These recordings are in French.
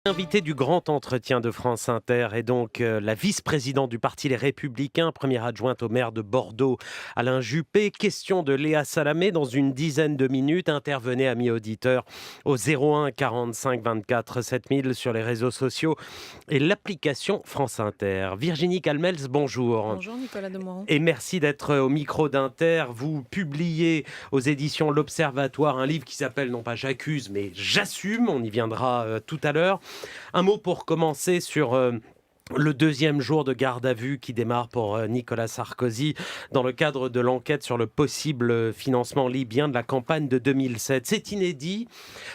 Invité du grand entretien de France Inter est donc la vice-présidente du parti Les Républicains, première adjointe au maire de Bordeaux, Alain Juppé. Question de Léa Salamé dans une dizaine de minutes. Intervenez, amis auditeurs, au 01 45 24 7000 sur les réseaux sociaux et l'application France Inter. Virginie Calmels, bonjour. Bonjour Nicolas Demorand. Et merci d'être au micro d'Inter. Vous publiez aux éditions L'Observatoire un livre qui s'appelle non pas J'accuse, mais J'assume. On y viendra tout à l'heure. Un mot pour commencer sur le deuxième jour de garde à vue qui démarre pour Nicolas Sarkozy dans le cadre de l'enquête sur le possible financement libyen de la campagne de 2007. C'est inédit,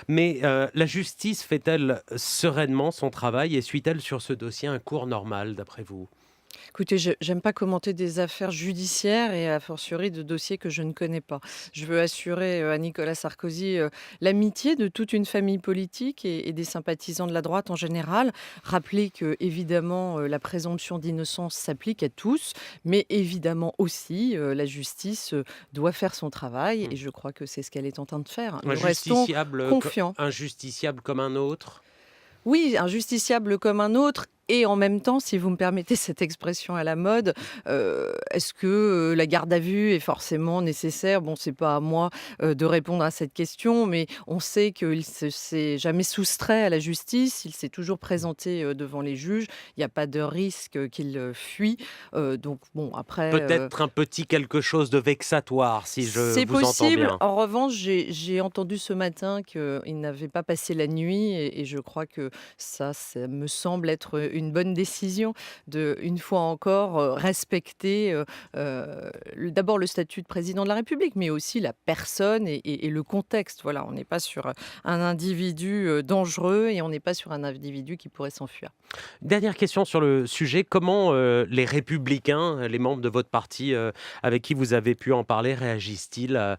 mais la justice fait-elle sereinement son travail et suit-elle sur ce dossier un cours normal, d'après vous ? Écoutez, j'aime pas commenter des affaires judiciaires et a fortiori de dossiers que je ne connais pas. Je veux assurer à Nicolas Sarkozy l'amitié de toute une famille politique et des sympathisants de la droite en général. Rappeler que évidemment la présomption d'innocence s'applique à tous, mais évidemment aussi la justice doit faire son travail et je crois que c'est ce qu'elle est en train de faire. Nous restons confiants. Un justiciable comme un autre. Oui, un justiciable comme un autre. Et en même temps, si vous me permettez cette expression à la mode, est-ce que la garde à vue est forcément nécessaire ? Bon, c'est pas à moi de répondre à cette question, mais on sait qu'il ne s'est jamais soustrait à la justice, il s'est toujours présenté devant les juges, il n'y a pas de risque qu'il fuit. Donc bon, après... Peut-être un petit quelque chose de vexatoire, si je c'est vous entends possible. bien. En revanche, j'ai entendu ce matin qu'il n'avait pas passé la nuit et je crois que ça me semble être une bonne décision de, une fois encore, respecter d'abord le statut de président de la République, mais aussi la personne et le contexte. Voilà, on n'est pas sur un individu dangereux et on n'est pas sur un individu qui pourrait s'enfuir. Dernière question sur le sujet. Comment les Républicains, les membres de votre parti avec qui vous avez pu en parler, réagissent-ils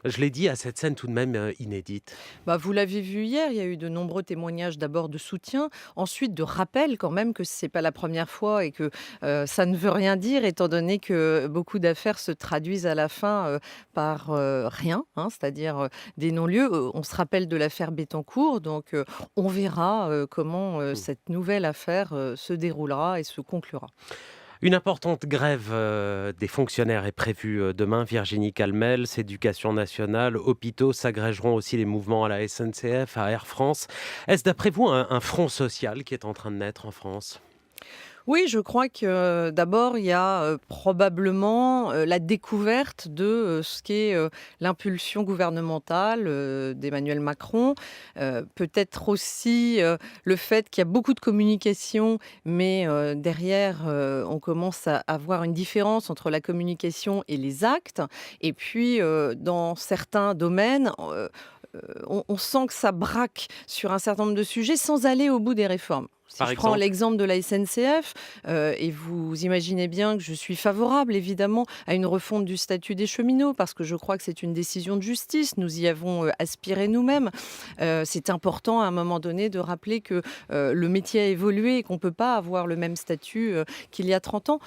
je l'ai dit, à cette scène tout de même inédite. Bah, vous l'avez vu hier, il y a eu de nombreux témoignages d'abord de soutien, ensuite de rappel quand même que ce n'est pas la première fois et que ça ne veut rien dire étant donné que beaucoup d'affaires se traduisent à la fin par rien, hein, c'est-à-dire des non-lieux. On se rappelle de l'affaire Bettencourt, donc on verra comment cette nouvelle affaire se déroulera et se conclura. Une importante grève des fonctionnaires est prévue demain. Virginie Calmels, Éducation nationale, hôpitaux s'agrégeront aussi les mouvements à la SNCF, à Air France. Est-ce d'après vous un front social qui est en train de naître en France ? Oui, je crois que d'abord, il y a probablement la découverte de ce qu'est l'impulsion gouvernementale d'Emmanuel Macron. Peut-être aussi le fait qu'il y a beaucoup de communication, mais derrière, on commence à avoir une différence entre la communication et les actes. Et puis, dans certains domaines, on sent que ça braque sur un certain nombre de sujets sans aller au bout des réformes. Si Par je prends exemple ? l'exemple de la SNCF, et vous imaginez bien que je suis favorable évidemment à une refonte du statut des cheminots parce que je crois que c'est une décision de justice. Nous y avons aspiré nous-mêmes. C'est important à un moment donné de rappeler que le métier a évolué et qu'on ne peut pas avoir le même statut qu'il y a 30 ans.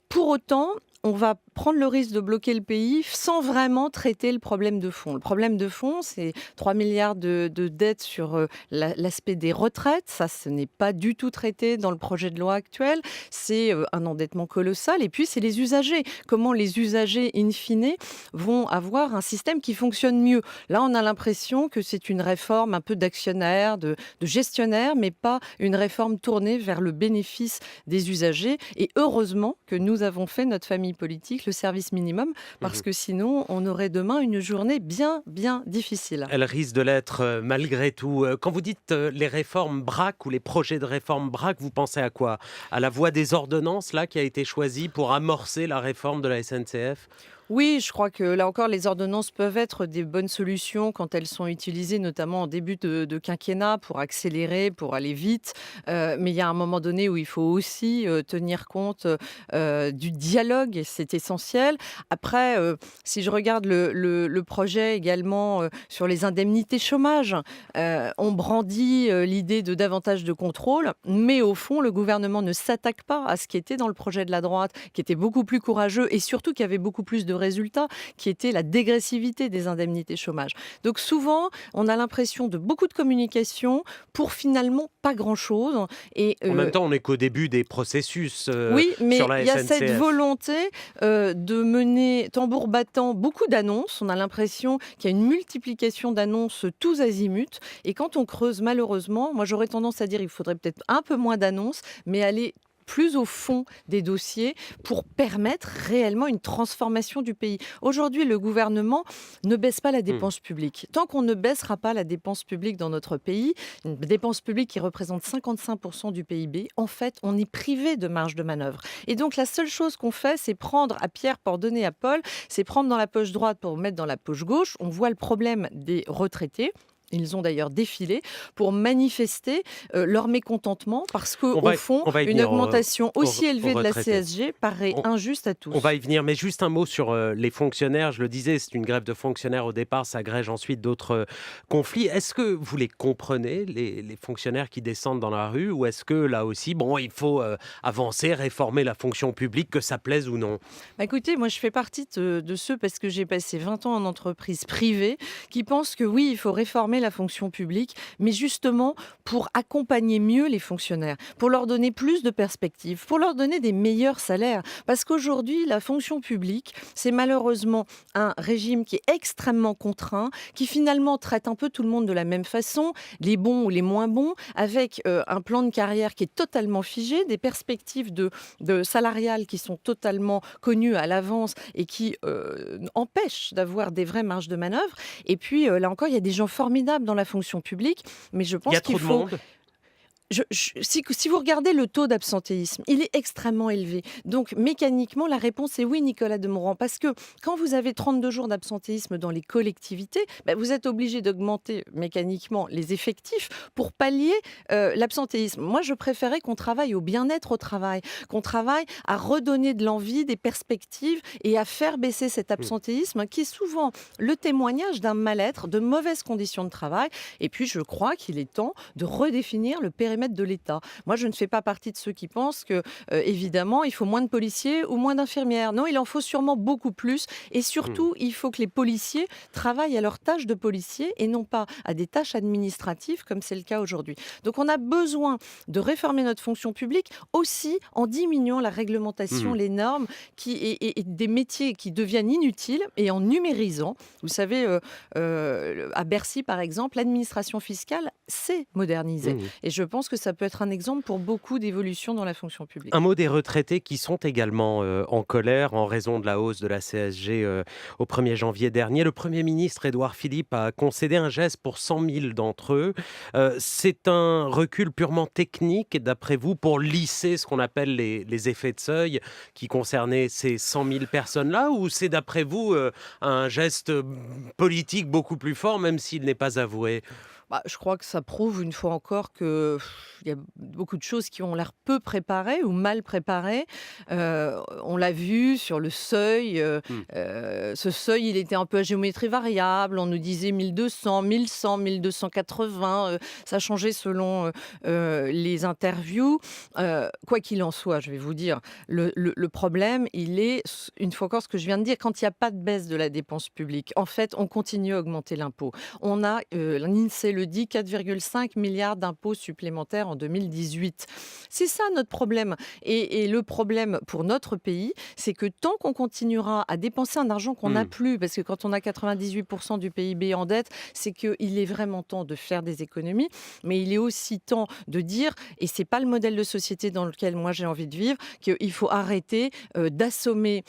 Pour autant, on va prendre le risque de bloquer le pays sans vraiment traiter le problème de fond. Le problème de fond, c'est 3 milliards de dettes sur l'aspect des retraites. Ça, ce n'est pas du tout traité dans le projet de loi actuel. C'est un endettement colossal. Et puis, c'est les usagers. Comment les usagers, in fine, vont avoir un système qui fonctionne mieux. Là, on a l'impression que c'est une réforme un peu d'actionnaire, de gestionnaire, mais pas une réforme tournée vers le bénéfice des usagers. Et heureusement que nous avons fait notre famille politique le service minimum, parce que sinon, on aurait demain une journée bien, bien difficile. Elle risque de l'être malgré tout. Quand vous dites les réformes braquent ou les projets de réforme braquent, vous pensez à quoi ? À la voie des ordonnances là, qui a été choisie pour amorcer la réforme de la SNCF ? Oui, je crois que là encore, les ordonnances peuvent être des bonnes solutions quand elles sont utilisées, notamment en début de quinquennat, pour accélérer, pour aller vite. Mais il y a un moment donné où il faut aussi tenir compte du dialogue, et c'est essentiel. Après, si je regarde le projet également sur les indemnités chômage, on brandit l'idée de davantage de contrôle, mais au fond, le gouvernement ne s'attaque pas à ce qui était dans le projet de la droite, qui était beaucoup plus courageux et surtout qui avait beaucoup plus de résultat, qui était la dégressivité des indemnités chômage. Donc souvent, on a l'impression de beaucoup de communication pour finalement pas grand-chose. Et En même temps, on n'est qu'au début des processus oui, mais sur la il y a cette SNCF. volonté de mener tambour battant beaucoup d'annonces. On a l'impression qu'il y a une multiplication d'annonces tous azimuts. Et quand on creuse, malheureusement, moi j'aurais tendance à dire qu'il faudrait peut-être un peu moins d'annonces, mais aller plus au fond des dossiers pour permettre réellement une transformation du pays. Aujourd'hui, le gouvernement ne baisse pas la Hmm. dépense publique. Tant qu'on ne baissera pas la dépense publique dans notre pays, une dépense publique qui représente 55% du PIB, en fait, on est privé de marge de manœuvre. Et donc, la seule chose qu'on fait, c'est prendre à Pierre pour donner à Paul, c'est prendre dans la poche droite pour mettre dans la poche gauche. On voit le problème des retraités. Ils ont d'ailleurs défilé pour manifester leur mécontentement parce On qu'au va, fond, on va y une venir augmentation aussi aux élevée de la retraités. CSG paraît On, injuste à on va tous. y venir, mais juste un mot sur les fonctionnaires. Je le disais, c'est une grève de fonctionnaires au départ, ça agrège ensuite d'autres conflits. Est-ce que vous les comprenez, les fonctionnaires qui descendent dans la rue, ou est-ce que là aussi, bon, il faut avancer, réformer la fonction publique, que ça plaise ou non? Bah, écoutez, moi je fais partie de ceux, parce que j'ai passé 20 ans en entreprise privée, qui pensent que oui, il faut réformer la fonction publique, mais justement pour accompagner mieux les fonctionnaires, pour leur donner plus de perspectives, pour leur donner des meilleurs salaires. Parce qu'aujourd'hui, la fonction publique, c'est malheureusement un régime qui est extrêmement contraint, qui finalement traite un peu tout le monde de la même façon, les bons ou les moins bons, avec un plan de carrière qui est totalement figé, des perspectives de salariales qui sont totalement connues à l'avance et qui empêchent d'avoir des vraies marges de manœuvre. Et puis, là encore, il y a des gens formidables dans la fonction publique, mais je Il y pense a trop qu'il de faut monde. si vous regardez le taux d'absentéisme, il est extrêmement élevé. Donc, mécaniquement, la réponse est oui, Nicolas Demorand, parce que quand vous avez 32 jours d'absentéisme dans les collectivités, bah, vous êtes obligé d'augmenter mécaniquement les effectifs pour pallier l'absentéisme. Moi, je préférais qu'on travaille au bien-être au travail, qu'on travaille à redonner de l'envie, des perspectives et à faire baisser cet Hmm. absentéisme qui est souvent le témoignage d'un mal-être, de mauvaises conditions de travail. Et puis, je crois qu'il est temps de redéfinir le périmètre de l'État. Moi, je ne fais pas partie de ceux qui pensent que, évidemment, il faut moins de policiers ou moins d'infirmières. Non, il en faut sûrement beaucoup plus. Et Hmm. surtout, il faut que les policiers travaillent à leurs tâches de policiers et non pas à des tâches administratives comme c'est le cas aujourd'hui. Donc, on a besoin de réformer notre fonction publique aussi en diminuant la réglementation, Hmm. les normes et des métiers qui deviennent inutiles et en numérisant. Vous savez, à Bercy, par exemple, l'administration fiscale s'est modernisée. Hmm. Et je pense que ça peut être un exemple pour beaucoup d'évolutions dans la fonction Un publique. mot des retraités qui sont également en colère en raison de la hausse de la CSG au 1er janvier dernier. Le Premier ministre Édouard Philippe a concédé un geste pour 100 000 d'entre eux. C'est un recul purement technique, d'après vous, pour lisser ce qu'on appelle les effets de seuil qui concernaient ces 100 000 personnes-là, ou c'est, d'après vous, un geste politique beaucoup plus fort, même s'il n'est pas avoué? Bah, je crois que ça prouve une fois encore que il y a beaucoup de choses qui ont l'air peu préparées ou mal préparées. On l'a vu sur le seuil. Hmm. Ce seuil, il était un peu à géométrie variable. On nous disait 1200, 1100, 1280. Ça changeait selon les interviews. Quoi qu'il en soit, je vais vous dire, le problème, il est, une fois encore, ce que je viens de dire, quand il n'y a pas de baisse de la dépense publique, en fait, on continue à augmenter l'impôt. On a, l'INSEE le dit, 4,5 milliards d'impôts supplémentaires en 2018. C'est ça notre problème. Et le problème pour notre pays, c'est que tant qu'on continuera à dépenser un argent qu'on n'a Hmm. plus, parce que quand on a 98% du PIB en dette, c'est qu'il est vraiment temps de faire des économies, mais il est aussi temps de dire, et c'est pas le modèle de société dans lequel moi j'ai envie de vivre, qu'il faut arrêter d'assommer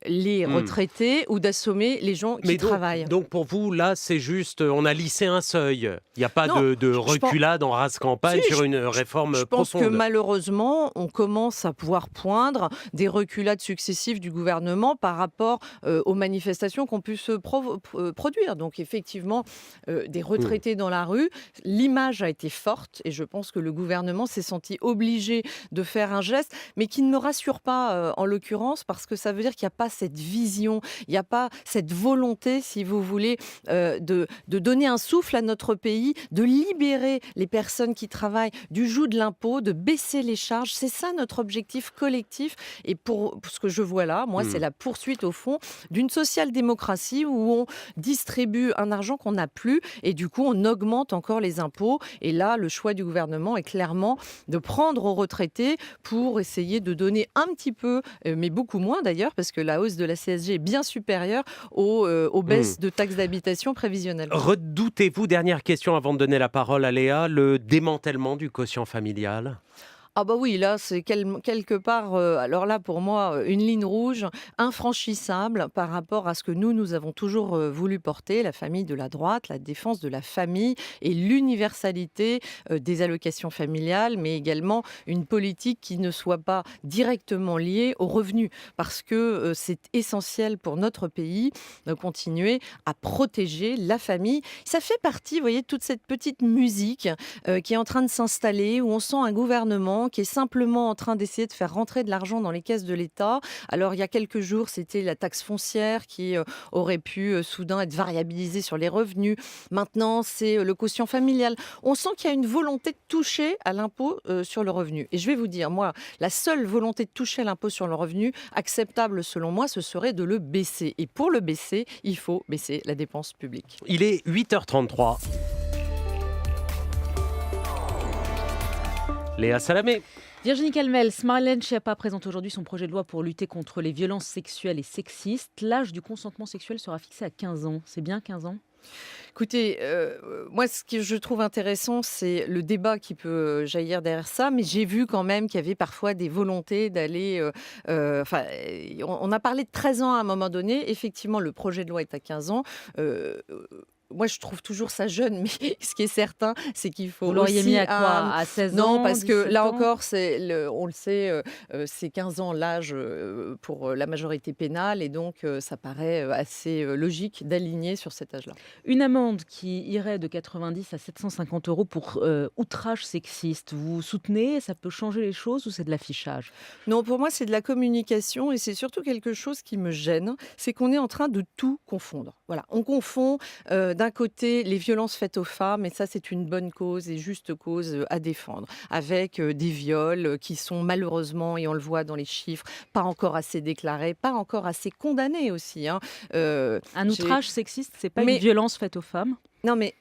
les Hmm. retraités ou d'assommer les gens qui Mais travaillent. donc pour vous, là, c'est juste, on a lissé un seuil. Il n'y a pas Non, de je pense. reculade en rase campagne Si, sur une je réforme pense que profonde. malheureusement, on commence à pouvoir poindre des reculades successives du gouvernement par rapport aux manifestations qu'on pu se produire. Donc effectivement, des Hmm. retraités dans la rue, l'image a été forte et je pense que le gouvernement s'est senti obligé de faire un geste, mais qui ne me rassure pas en l'occurrence, parce que ça veut dire qu'il n'y a pas cette vision, il n'y a pas cette volonté, si vous voulez, de donner un souffle à notre pays, de libérer les personnes qui travaillent pareil, du joug de l'impôt, de baisser les charges. C'est ça notre objectif collectif. Et pour ce que je vois là, moi, c'est la poursuite au fond d'une social-démocratie où on distribue un argent qu'on n'a plus et du coup, on augmente encore les impôts. Et là, le choix du gouvernement est clairement de prendre aux retraités pour essayer de donner un petit peu, mais beaucoup moins d'ailleurs, parce que la hausse de la CSG est bien supérieure aux baisses de taxes d'habitation prévisionnelles. Redoutez-vous, dernière question avant de donner la parole à Léa, le démantèlement du quotient familial ? Ah bah oui, là, c'est quelque part, alors là, pour moi, une ligne rouge infranchissable par rapport à ce que nous avons toujours voulu porter, la famille de la droite, la défense de la famille et l'universalité des allocations familiales, mais également une politique qui ne soit pas directement liée aux revenus, parce que c'est essentiel pour notre pays de continuer à protéger la famille. Ça fait partie, vous voyez, de toute cette petite musique qui est en train de s'installer, où on sent un gouvernement qui est simplement en train d'essayer de faire rentrer de l'argent dans les caisses de l'État. Alors, il y a quelques jours, c'était la taxe foncière qui aurait pu soudain être variabilisée sur les revenus. Maintenant, c'est le quotient familial. On sent qu'il y a une volonté de toucher à l'impôt sur le revenu. Et je vais vous dire, moi, la seule volonté de toucher à l'impôt sur le revenu, acceptable selon moi, ce serait de le baisser. Et pour le baisser, il faut baisser la dépense publique. Il est 8h33. Léa Salamé. Virginie Calmels, Marlène Schiappa présente aujourd'hui son projet de loi pour lutter contre les violences sexuelles et sexistes. L'âge du consentement sexuel sera fixé à 15 ans. C'est bien 15 ans ? Écoutez, moi, ce que je trouve intéressant, c'est le débat qui peut jaillir derrière ça, mais j'ai vu quand même qu'il y avait parfois des volontés d'aller... on a parlé de 13 ans à un moment donné. Effectivement, le projet de loi est à 15 ans. Moi, je trouve toujours ça jeune, mais ce qui est certain, c'est qu'il faut. Vous l'auriez aussi mis à quoi ? À 16 ans ? Non, parce que là ans encore, on le sait, c'est 15 ans l'âge pour la majorité pénale, et donc ça paraît assez logique d'aligner sur cet âge-là. Une amende qui irait de 90 à 750 euros pour outrage sexiste. Vous soutenez ? Ça peut changer les choses ou c'est de l'affichage ? Non, pour moi, c'est de la communication, et c'est surtout quelque chose qui me gêne, c'est qu'on est en train de tout confondre. Voilà, on confond d'un côté les violences faites aux femmes, et ça c'est une bonne cause et juste cause à défendre, avec des viols qui sont malheureusement, et on le voit dans les chiffres, pas encore assez déclarés, pas encore assez condamnés aussi. Un outrage sexiste, c'est pas une violence faite aux femmes ? Non mais...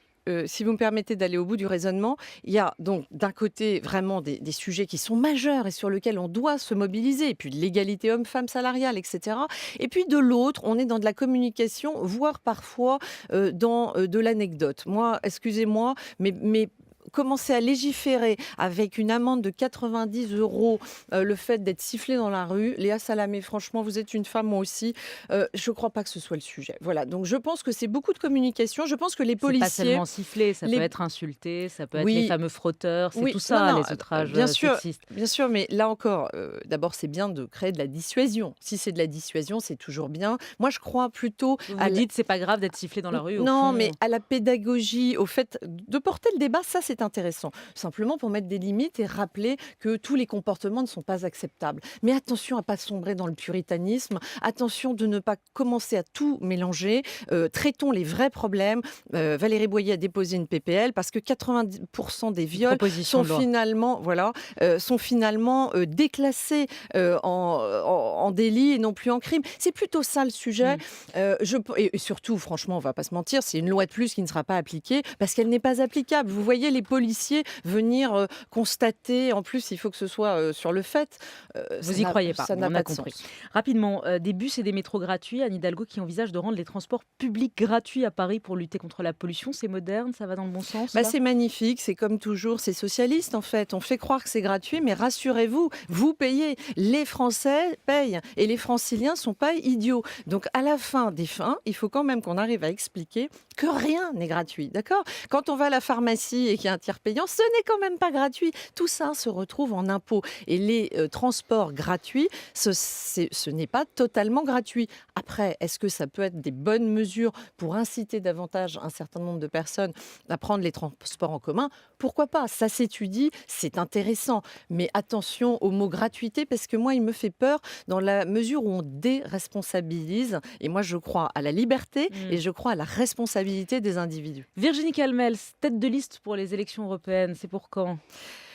si vous me permettez d'aller au bout du raisonnement, il y a donc d'un côté vraiment des sujets qui sont majeurs et sur lesquels on doit se mobiliser, et puis l'égalité homme-femme salariale, etc. Et puis de l'autre, on est dans de la communication, voire parfois dans de l'anecdote. Moi, excusez-moi, mais commencer à légiférer avec une amende de 90 euros, le fait d'être sifflé dans la rue, Léa Salamé, franchement, vous êtes une femme, moi aussi, je ne crois pas que ce soit le sujet. Voilà, donc je pense que c'est beaucoup de communication. Je pense que les policiers... C'est pas seulement siffler, ça peut être insulté, ça peut être les fameux frotteurs, c'est tout ça, les outrages sexistes. Bien sûr, mais là encore, d'abord, c'est bien de créer de la dissuasion. Si c'est de la dissuasion, c'est toujours bien. Moi, je crois plutôt... Vous dites, c'est pas grave d'être sifflé dans la rue, Non, mais à la pédagogie, au fait de porter le débat, ça, c'est intéressant. Simplement pour mettre des limites et rappeler que tous les comportements ne sont pas acceptables. Mais attention à ne pas sombrer dans le puritanisme, attention de ne pas commencer à tout mélanger, traitons les vrais problèmes. Valérie Boyer a déposé une PPL parce que 90% des viols sont finalement déclassés en délit et non plus en crime. C'est plutôt ça le sujet. Et surtout, franchement, on ne va pas se mentir, c'est une loi de plus qui ne sera pas appliquée parce qu'elle n'est pas applicable. Vous voyez les policiers venir constater, en plus il faut que ce soit sur le fait. Vous n'y croyez pas, ça n'a on pas a de compris. sens. Rapidement, des bus et des métros gratuits. Anne Hidalgo qui envisage de rendre les transports publics gratuits à Paris pour lutter contre la pollution. C'est moderne, ça va dans le bon sens là ? C'est magnifique, c'est comme toujours, c'est socialiste en fait. On fait croire que c'est gratuit, mais rassurez-vous, vous payez. Les Français payent et les Franciliens ne sont pas idiots. Donc à la fin des fins, il faut quand même qu'on arrive à expliquer que rien n'est gratuit, d'accord ? Quand on va à la pharmacie et qu'il y a un tiers payant, ce n'est quand même pas gratuit. Tout ça se retrouve en impôts. Et les transports gratuits, ce n'est pas totalement gratuit. Après, est-ce que ça peut être des bonnes mesures pour inciter davantage un certain nombre de personnes à prendre les transports en commun ? Pourquoi pas ? Ça s'étudie, c'est intéressant. Mais attention au mot gratuité, parce que moi, il me fait peur dans la mesure où on déresponsabilise. Et moi, je crois à la liberté et je crois à la responsabilité des individus. Virginie Calmels, tête de liste pour les élections élections européennes, c'est pour quand ?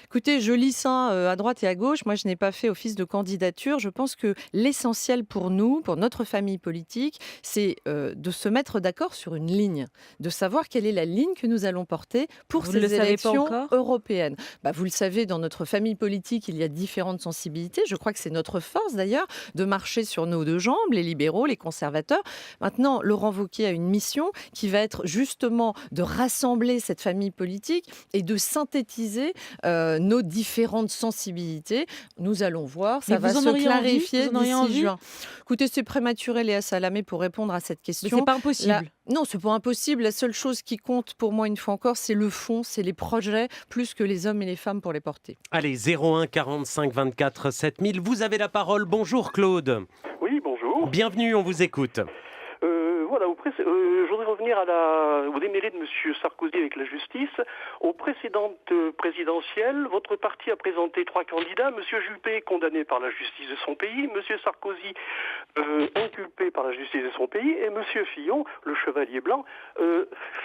Écoutez, je lis ça à droite et à gauche. Moi, je n'ai pas fait office de candidature. Je pense que l'essentiel pour nous, pour notre famille politique, c'est de se mettre d'accord sur une ligne, de savoir quelle est la ligne que nous allons porter pour Vous ne le ces savez pas élections encore ? européennes. Vous le savez, dans notre famille politique, il y a différentes sensibilités. Je crois que c'est notre force, d'ailleurs, de marcher sur nos deux jambes, les libéraux, les conservateurs. Maintenant, Laurent Wauquiez a une mission qui va être justement de rassembler cette famille politique et de synthétiser nos différentes sensibilités. Nous allons voir, ça va se clarifier d'ici juin. Écoutez, c'est prématuré, Léa Salamé, pour répondre à cette question. Mais c'est pas impossible. Non, c'est pas impossible. La seule chose qui compte pour moi, une fois encore, c'est le fond, c'est les projets, plus que les hommes et les femmes pour les porter. Allez, 01 45 24 7000, vous avez la parole. Bonjour Claude. Oui, bonjour. Bienvenue, on vous écoute. Je voudrais revenir au démêlé de M. Sarkozy avec la justice. Aux précédentes présidentielles, votre parti a présenté 3 candidats. M. Juppé, condamné par la justice de son pays, M. Sarkozy, inculpé par la justice de son pays, et M. Fillon, le chevalier blanc,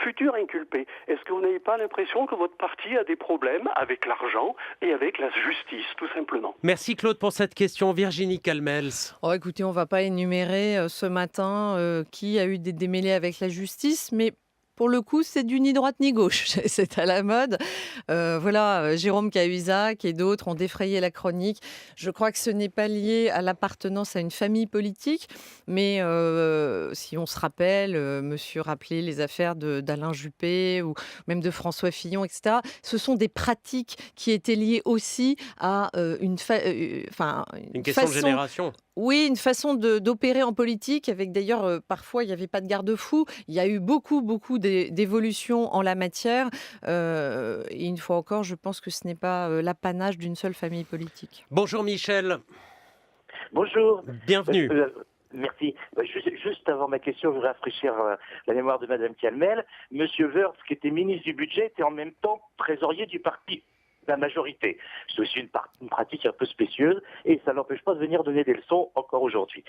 futur inculpé. Est-ce que vous n'avez pas l'impression que votre parti a des problèmes avec l'argent et avec la justice, tout simplement ? Merci Claude pour cette question. Virginie Calmels. Oh, écoutez, on ne va pas énumérer ce matin qui a eu des démêlés avec la justice, mais pour le coup, c'est du ni droite ni gauche. C'est à la mode. Jérôme Cahuzac et d'autres ont défrayé la chronique. Je crois que ce n'est pas lié à l'appartenance à une famille politique, mais si on se rappelle, monsieur rappelait les affaires d'Alain Juppé ou même de François Fillon, etc., ce sont des pratiques qui étaient liées aussi à une question de génération. Oui, une façon d'opérer en politique, avec d'ailleurs, parfois, il n'y avait pas de garde-fou. Il y a eu beaucoup d'évolutions en la matière. Et une fois encore, je pense que ce n'est pas l'apanage d'une seule famille politique. Bonjour Michel. Bonjour. Bienvenue. Merci. Juste avant ma question, je voudrais rafraîchir la mémoire de Mme Calmel. Monsieur Wörth, qui était ministre du Budget, était en même temps trésorier du parti la majorité. C'est aussi une pratique un peu spécieuse et ça n'empêche pas de venir donner des leçons encore aujourd'hui.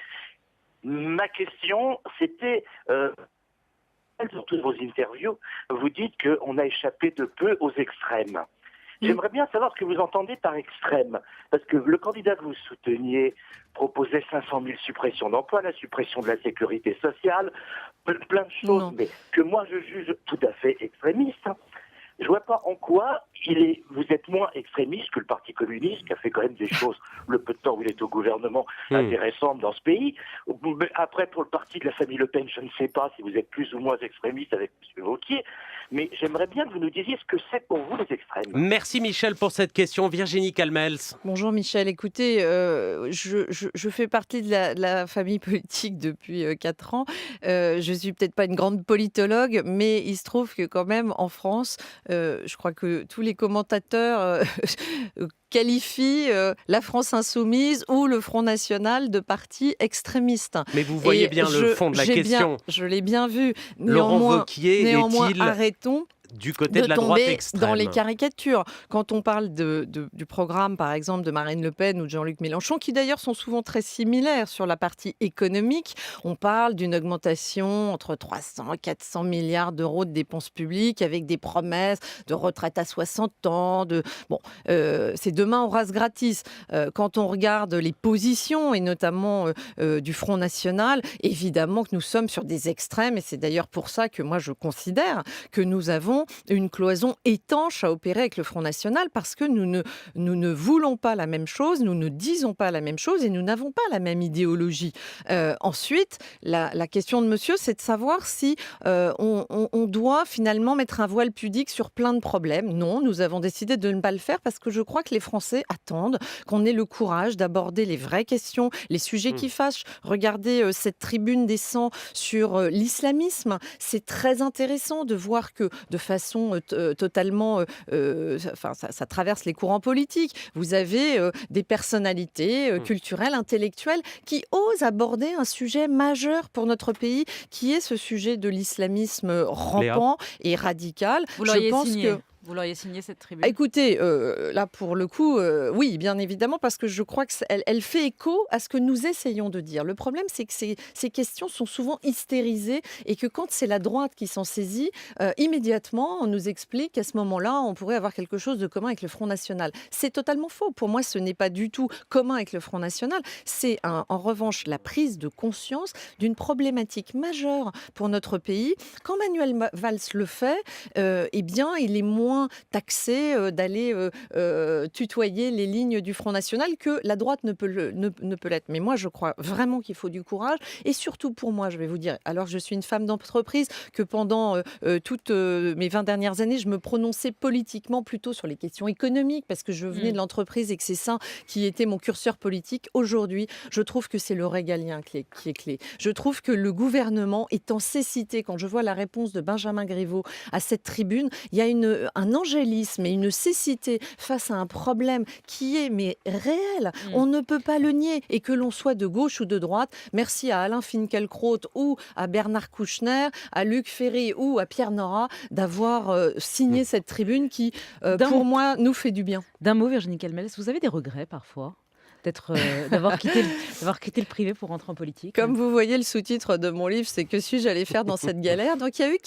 Ma question, c'était, dans toutes vos interviews, vous dites qu'on a échappé de peu aux extrêmes. J'aimerais bien savoir ce que vous entendez par extrême, parce que le candidat que vous souteniez proposait 500 000 suppressions d'emplois, la suppression de la sécurité sociale, plein de choses, mais que moi je juge tout à fait extrémistes. Je ne vois pas en quoi vous êtes moins extrémiste que le Parti communiste, qui a fait quand même des choses, le peu de temps où il est au gouvernement, intéressantes dans ce pays. Après, pour le parti de la famille Le Pen, je ne sais pas si vous êtes plus ou moins extrémiste avec M. Wauquiez, mais j'aimerais bien que vous nous disiez ce que c'est pour vous les extrêmes. Merci Michel pour cette question. Virginie Calmels. Bonjour Michel, écoutez, je fais partie de la famille politique depuis 4 ans. Je ne suis peut-être pas une grande politologue, mais il se trouve que quand même en France, je crois que tous les commentateurs qualifient la France insoumise ou le Front National de partis extrémistes. Mais vous voyez bien le fond de la question. Je l'ai bien vu. Laurent Wauquiez est-il arrêtons du côté de la droite extrême dans les caricatures. Quand on parle du programme, par exemple, de Marine Le Pen ou de Jean-Luc Mélenchon, qui d'ailleurs sont souvent très similaires sur la partie économique, on parle d'une augmentation entre 300 et 400 milliards d'euros de dépenses publiques avec des promesses de retraite à 60 ans. C'est demain on rase gratis. Quand on regarde les positions, et notamment du Front National, évidemment que nous sommes sur des extrêmes, et c'est d'ailleurs pour ça que moi je considère que nous avons une cloison étanche à opérer avec le Front National, parce que nous ne voulons pas la même chose, nous ne disons pas la même chose et nous n'avons pas la même idéologie. Ensuite, la question de monsieur, c'est de savoir si on doit finalement mettre un voile pudique sur plein de problèmes. Non, nous avons décidé de ne pas le faire parce que je crois que les Français attendent qu'on ait le courage d'aborder les vraies questions, les sujets qui fâchent. Regardez cette tribune des 100 sur l'islamisme. C'est très intéressant de voir que de façon totalement... ça traverse les courants politiques. Vous avez des personnalités culturelles, intellectuelles qui osent aborder un sujet majeur pour notre pays, qui est ce sujet de l'islamisme rampant et radical. Vous l'auriez signé. Vous l'auriez signé cette tribune? Écoutez, là pour le coup, oui, bien évidemment, parce que je crois qu'elle fait écho à ce que nous essayons de dire. Le problème, c'est que ces questions sont souvent hystérisées et que quand c'est la droite qui s'en saisit, immédiatement, on nous explique qu'à ce moment-là, on pourrait avoir quelque chose de commun avec le Front National. C'est totalement faux. Pour moi, ce n'est pas du tout commun avec le Front National. C'est en revanche la prise de conscience d'une problématique majeure pour notre pays. Quand Manuel Valls le fait, eh bien, il est moins taxé d'aller tutoyer les lignes du Front National que la droite ne peut l'être. Mais moi, je crois vraiment qu'il faut du courage. Et surtout pour moi, je vais vous dire, alors je suis une femme d'entreprise, que pendant toutes mes 20 dernières années, je me prononçais politiquement plutôt sur les questions économiques, parce que je venais de l'entreprise et que c'est ça qui était mon curseur politique. Aujourd'hui, je trouve que c'est le régalien qui est clé. Je trouve que le gouvernement est en cécité. Quand je vois la réponse de Benjamin Griveaux à cette tribune, il y a un angélisme et une cécité face à un problème qui est mais réel. On ne peut pas le nier. Et que l'on soit de gauche ou de droite, merci à Alain Finkielkraut ou à Bernard Kouchner, à Luc Ferry ou à Pierre Nora d'avoir signé cette tribune qui, pour moi, nous fait du bien. D'un mot, Virginie Calmels, vous avez des regrets parfois d'avoir quitté le privé pour rentrer en politique? Comme vous voyez, le sous-titre de mon livre, c'est « Que suis-je allé faire dans cette galère ?» Donc il y a eu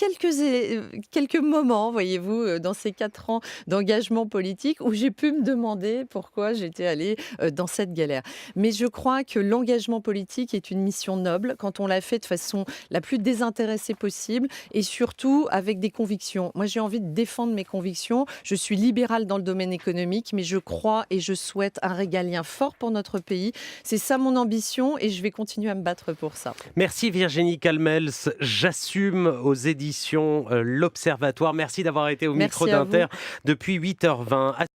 quelques moments, voyez-vous, dans ces 4 ans d'engagement politique où j'ai pu me demander pourquoi j'étais allée dans cette galère. Mais je crois que l'engagement politique est une mission noble quand on la fait de façon la plus désintéressée possible et surtout avec des convictions. Moi, j'ai envie de défendre mes convictions. Je suis libérale dans le domaine économique, mais je crois et je souhaite un régalien fort pour notre pays. C'est ça mon ambition et je vais continuer à me battre pour ça. Merci Virginie Calmels. J'assume aux éditions L'Observatoire. Merci d'avoir été au micro d'Inter depuis 8h20.